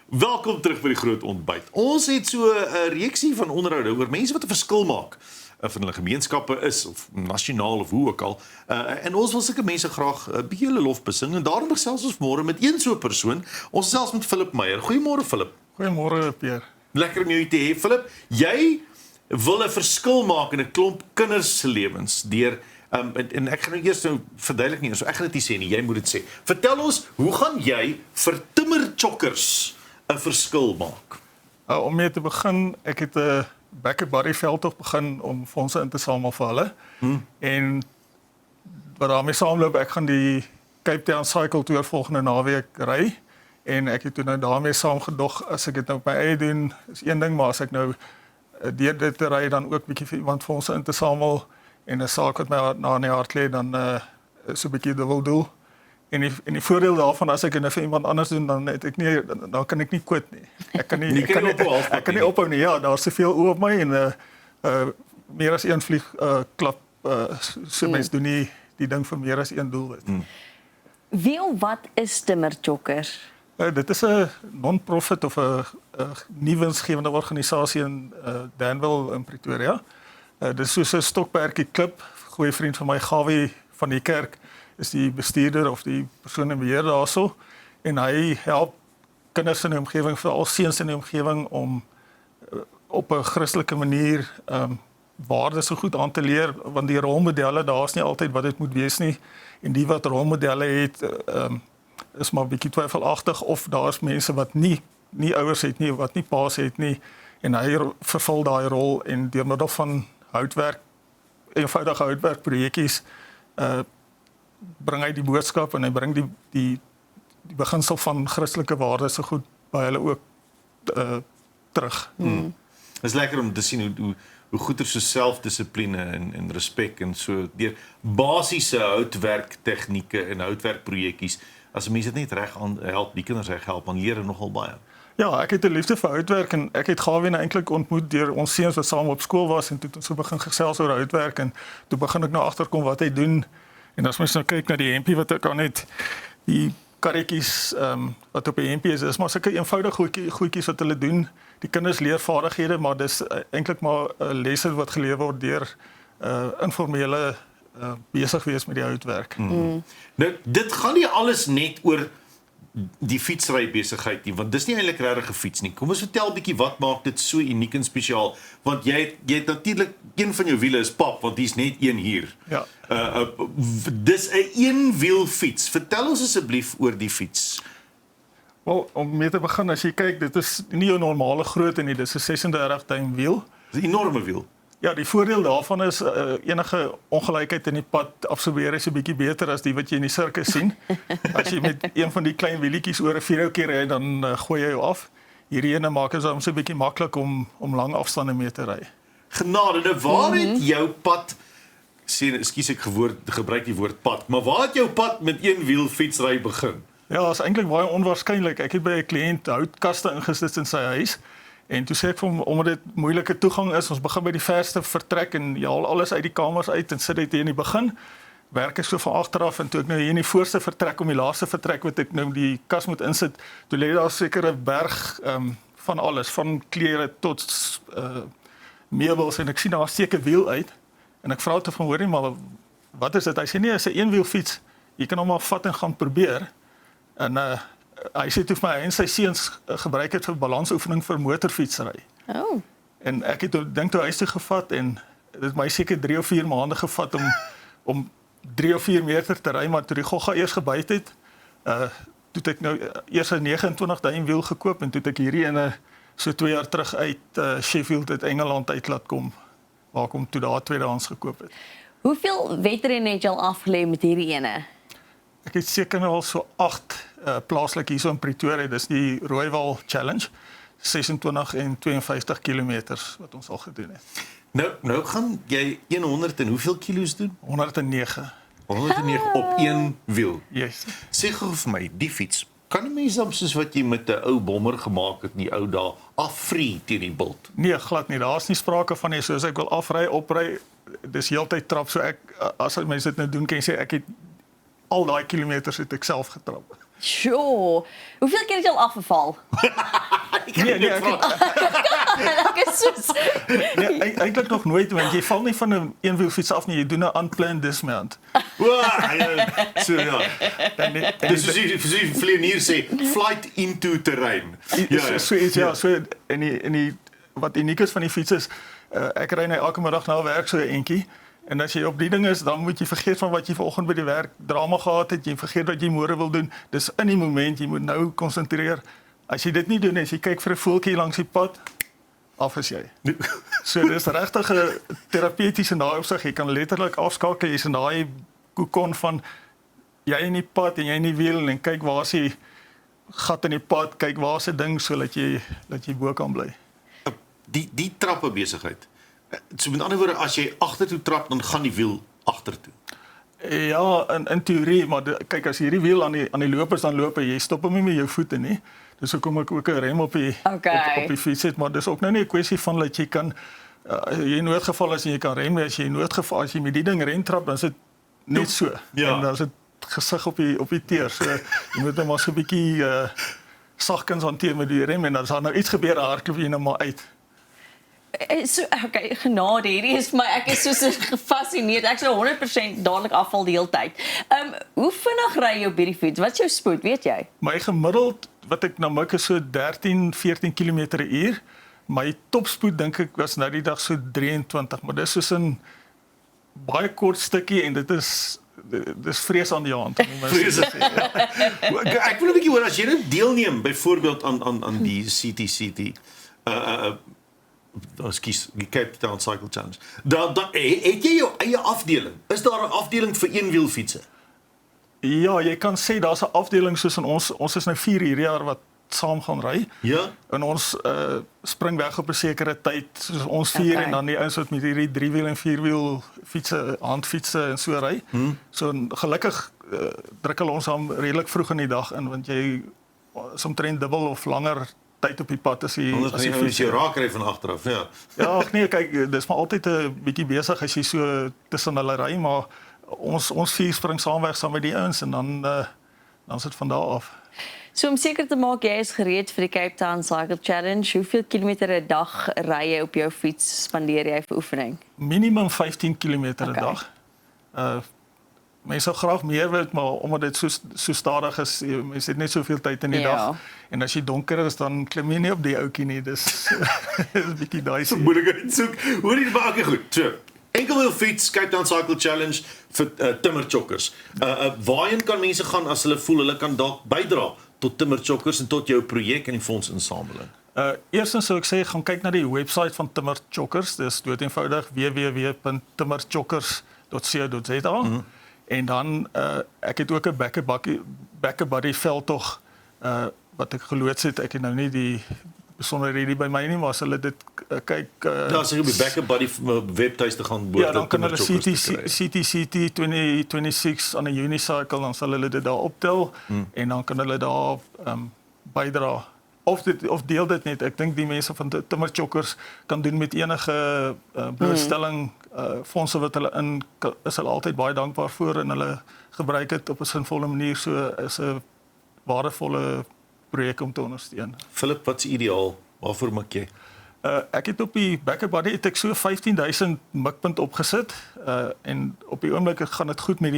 Welkom terug by die groot ontbyt. Ons het so 'n reeksie van onderhoude oor mense wat 'n verskil maak van hulle gemeenskappe is of nasionaal of hoe ook al. En ons wil sulke mense graag 'n bietjie hulle lof besing en daarom gesels ons môre met een so 'n persoon. Ons gesels met Philip Meyer. Goeiemôre Philip. Goeiemôre Pierre. Lekker om jou te hê Philip. Jy wil 'n verskil maak in 'n klomp kinders se lewens deur en ek gaan nou eers verduidelik nie, so ek gaan dit nie sê nie, jy moet dit sê. Vertel ons, hoe gaan jy vir timmerchokkers 'n verskil maak? Om mee te begin, ek het 'n Back Body veldtog begin om fondse in te samel vir hulle. En wat daarmee saamloop, ek gaan die Cape Town Cycle Tour volgende naweek ry. En ek het toe nou daarmee saamgedog, as ek dit nou op my eie doen, is een ding, maar as ek nou deur dit te ry, dan ook bietjie vir iemand fondse in te samel, en 'n saak wat my na in die hart lê, dan so 'n bietjie dubbel doel. En die voordeel daarvan, as ek dit vir iemand anders doen, dan het ek nie, dan kan ek nie quit nie. Ek kan nie ophou nie. Ja, daar's soveel oë op my en meer as een vlieg klap, so mense doen nie die ding vir meer as een doelwit. Wie of wat is timmerchokkers? Dit is 'n non-profit of 'n nie winsgewende organisasie in Danville in Pretoria. Dit is soos 'n stokperdjie klip. Goeie vriend van my, Gawie van die kerk, is die bestuurder of die persoon in beheer daarso, en hy help kinders in die omgewing, veral seuns in die omgewing, om op 'n Christelike manier waardes so goed aan te leer, want die rolmodelle, daar's nie altyd wat dit moet wees nie, en die wat rolmodelle het, is maar 'n bietjie twyfelagtig, of daar's mense wat nie ouers het nie, wat nie paas het nie, en hy vervul daai rol, en deur middel van houtwerk, eenvoudige houtwerkprojekkies, bring hy die boodskap en hy bring die beginsel van Christelike waardes so goed by hulle ook terug. Dit is lekker om te sien hoe goeie so selfdissipline en respek en so deur basiese houtwerk tegnieke en houtwerkprojekkies, as mense dit net reg help, die kinders reg help, dan leer hulle nogal baie. Ja, ek het 'n liefde vir houtwerk en ek het Gawie nou eintlik ontmoet deur ons seuns wat saam op skool was, en toe het ons so begin gesels oor houtwerk, en toe begin ek nou agterkom wat hy doen. En as mens nou kyk na die hempie wat ek aan het, die karretjies wat op die hempie is maar sulke eenvoudige goedjies wat hulle doen. Die kinders leer vaardighede, maar dis eintlik maar 'n lesse wat geleer word deur informele besig wees met die houtwerk. Nou, dit gaan nie alles net oor die fietsry besigheid nie, want dis nie eintlik regtig 'n fiets nie. Kom ons vertel 'n bietjie wat maak dit so uniek en spesiaal, want jy het natuurlik een van jou wiele is pap, want dis net een hier. Ja. Dis 'n eenwiel fiets. Vertel ons asseblief oor die fiets. Wel, om mee te begin, as jy kyk, dit is nie 'n normale grootte nie, dis 'n 36 duim wiel. Dis 'n enorme wiel. Ja, die voordeel daarvan is enige ongelykheid in die pad absorbeer is 'n bietjie beter as die wat jy in die sirkus sien. As jy met een van die klein wielietjies oor 'n vierhoutjie ry, dan gooi jy jou af. Hierdie ene maak dit soms 'n bietjie maklik om lang afstande mee te ry. Genade, nou waar het jou pad, ekskuus ek gebruik die woord pad, maar waar het jou pad met een wiel fietsry begin? Ja, is eintlik baie onwaarskynlik. Ek het by 'n kliënt houtkaste ingesit in sy huis. En toe sê ek vir hom, omdat dit moeilike toegang is, ons begin by die verste vertrek en jy haal alles uit die kamers uit en sit dit hier in die begin. Werk ek so van agteraf, en toe ek nou hier in die voorste vertrek, om die laaste vertrek wat ek nou die kas moet insit, toe lê daar seker 'n berg van alles, van klere tot meubels, en ek sien daar steek 'n wiel uit. En ek vra toe van, hoor nie, maar wat is dit? Hy sê nee, is 'n eenwielfiets. Jy kan hom maar vat en gaan probeer. En hy sê toe vir my, en sy seuns gebruik het vir balansoefening vir motorfietsry. Oh. En ek het dink toe huis toe gevat, en dit het my seker 3 of 4 maande gevat om 3 of 4 meter te ry, maar toe die gogga eers gebyt het, toe het ek nou eers 'n 29 duim wiel gekoop, en toe het ek hierdie ene so 2 jaar terug uit Sheffield uit Engeland uit laat kom, waar ek hom toe daar tweedehands gekoop het. Hoeveel wedrenne het jy al afgelê met hierdie ene? Ek het seker nou al so 8 plaaslik hier so in Pretoria, dis die Rooiwal Challenge, 26 en 52 kilometers wat ons al gedoen het. Nou gaan jy 100 en hoeveel kilos doen? 109. 109 op een wiel. Yes. Sê gou vir my, die fiets, kan die mense dan soos wat jy met 'n ou bommer gemaak het in die ou dae, afvrie teen die bult? Nee, glad nie. Daar's nie sprake van nie. Soos ek wil afry, opry, dis heeltyd trap. So ek, as mense dit nou doen, kan jy sê ek het al daai kilometers het ek self getrap. Sure. Hoeveel keer het jy al afgeval? Nee, Ek is soos nee, eintlik nog nooit, want jy val nie van 'n eenwielfiets af nie, jy doen 'n unplanned dismount. So ja. Dis soos die vlieënier sê, flight into terrein. So en die wat uniek is van die fiets is, ek ry nou elke middag na werk so 'n entjie. En as jy op die ding is, dan moet jy vergeet van wat jy vanoggend by die werk drama gehad het, jy vergeet wat jy môre wil doen. Dis in die moment, jy moet nou konsentreer. As jy dit nie doen, as jy kyk vir 'n voeltjie langs die pad, af is jy. So dis regtig 'n terapeutiese daai opsig, jy kan letterlik afskakel, jy's in daai kokon van jy in die pad en jy in die wiel en kyk waar is die gat in die pad, kyk waar is 'n ding sodat jy bo kan bly. Die trappe besigheid. So met ander woorde, as jy agtertoe trap, dan gaan die wiel agtertoe. Ja, in teorie, maar kyk as hierdie wiel aan die loop is, dan loop jy stop hom nie met jou voete nie. Dis hoekom ek ook 'n rem op die fiets het, maar dis ook nou nie 'n kwessie van dat jy kan jy noodgeval is en jy kan rem, as jy noodgeval as jy met die ding rentrap, dan is dit net so. Ja. En dan is dit gesig op die teer. So jy moet net maar so 'n bietjie sagkens hanteer met die rem en as daar nou iets gebeur, hardloop jy nou maar uit. So, okay, genade, hierdie is vir my, ek is so gefascineerd. Ek sou 100% dadelik afval die hele tyd. Hoe vinnig ry jy op hierdie fiets? Wat is jou spoed, weet jy? My gemiddeld wat ek nou maak is so 13-14 km/h. My topspoed dink ek was nou die dag so 23, maar dis soos 'n baie kort stukkie en dit is vrees aan die hand. Ek wil 'n bietjie hoor as jy nou deelneem byvoorbeeld aan die CT die Cape Town Cycle Challenge. Dan het jy jou eie afdeling. Is daar 'n afdeling vir eenwielfietsse? Ja, jy kan sê daar's 'n afdeling soos in ons is nou 4 hierdie jaar wat saam gaan ry. Ja. En ons spring weg op 'n sekere tyd, soos ons 4 en dan die ouens wat met hierdie 3-wiel en 4-wiel fietsse, handfietsse en so ry. So gelukkig druk hulle ons aan redelik vroeg in die dag in, want jy omtrent dubbel of langer tyd op die pad as jy fiets jou raak ry van agter af, ja. Ja, ag nee, kyk, dis maar altyd 'n bietjie besig as jy so tussen hulle ry, maar ons 4 spring saam weg saam met die ouens en dan sit van daar af. So om seker te maak jy is gereed vir die Cape Town Cycle Challenge, hoeveel kilometer 'n dag ry jy op jou fiets, spandeer jy vir oefening? Minimum 15 km 'n dag. Mense sou graag meer wil, maar omdat dit so stadig is, mense het net soveel tyd in die dag. En as jy donker is, dan klim jy nie op die ouetjie nie. Dis 'n bietjie daai so moeilikheid soek. Hoor jy maar, okay, goed. So, enkelwiel fiets, Cape Town Cycle Challenge vir timmerchokkers. Waarheen kan mense gaan as hulle voel hulle kan dalk bydra tot timmerchokkers en tot jou projek en die fondsinsameling? Eerstens sou ek sê gaan kyk na die webwerf van timmerchokkers. Dis doeteenvoudig www.timmerchokkers.co.za. En dan ek het ook 'n Backer Buddy veldtog wat ek geloods het. Ek het nou nie die besonderhede by my nie, maar as hulle dit kyk as jy op die Backer Buddy webtuiste gaan ja, dan kan hulle CT 2026 aan 'n unicycle, dan sal hulle dit daar optel en dan kan hulle daar bydra of deel dit net. Ek dink die mense van timmerchokkers kan doen met enige blootstelling fondse wat hulle is hulle altyd baie dankbaar voor en hulle gebruik dit op 'n sinvolle manier, so is 'n waardevolle projek om te ondersteun. Philip, wat is ideaal? Waarvoor maak jy? Ek het op die Backer Buddy het ek so 15,000 mikpunt opgesit en op die oomblik gaan dit goed met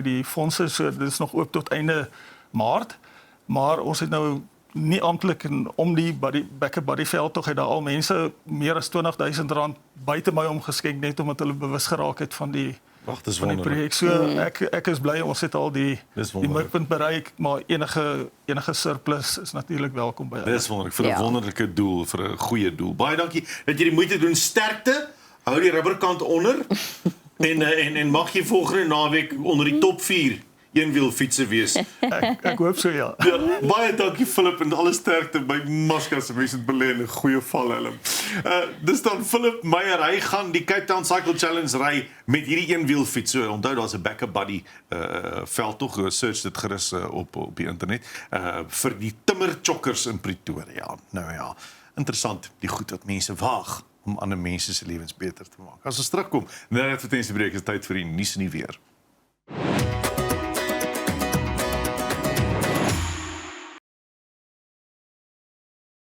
die fondse, so dit is nog oop tot einde Maart, maar ons het nou nie amptelik om die Backer Buddy veldtog het daar al mense meer as R20,000 buite my omgeskenk net omdat hulle bewus geraak het van die projek. So ek is bly ons het al die mikpunt bereik, maar enige surplus is natuurlik welkom by hulle. Dis wonderlik vir 'n wonderlike doel, vir 'n goeie doel. Baie dankie dat jy die moeite doen. Sterkte. Hou die rubberkant onder en mag jy volgende naweek onder die top 4 eenwielfietser wees. Ek hoop so, ja. Baie dankie Philip en alle sterkte by Maskas, mense het belê in 'n goeie valhelm. Dis dan Philip Meyer, hy gaan die Cape Town Cycle Challenge ry met hierdie eenwielfiets. So onthou daar's 'n Backer Buddy veldtog, search dit gerus op die internet vir die timmerchokkers in Pretoria. Nou ja, interessant die goed wat mense waag om ander mense se lewens beter te maak. As ons terugkom, nou net vir tensie breek is tyd vir die nuus en die weer.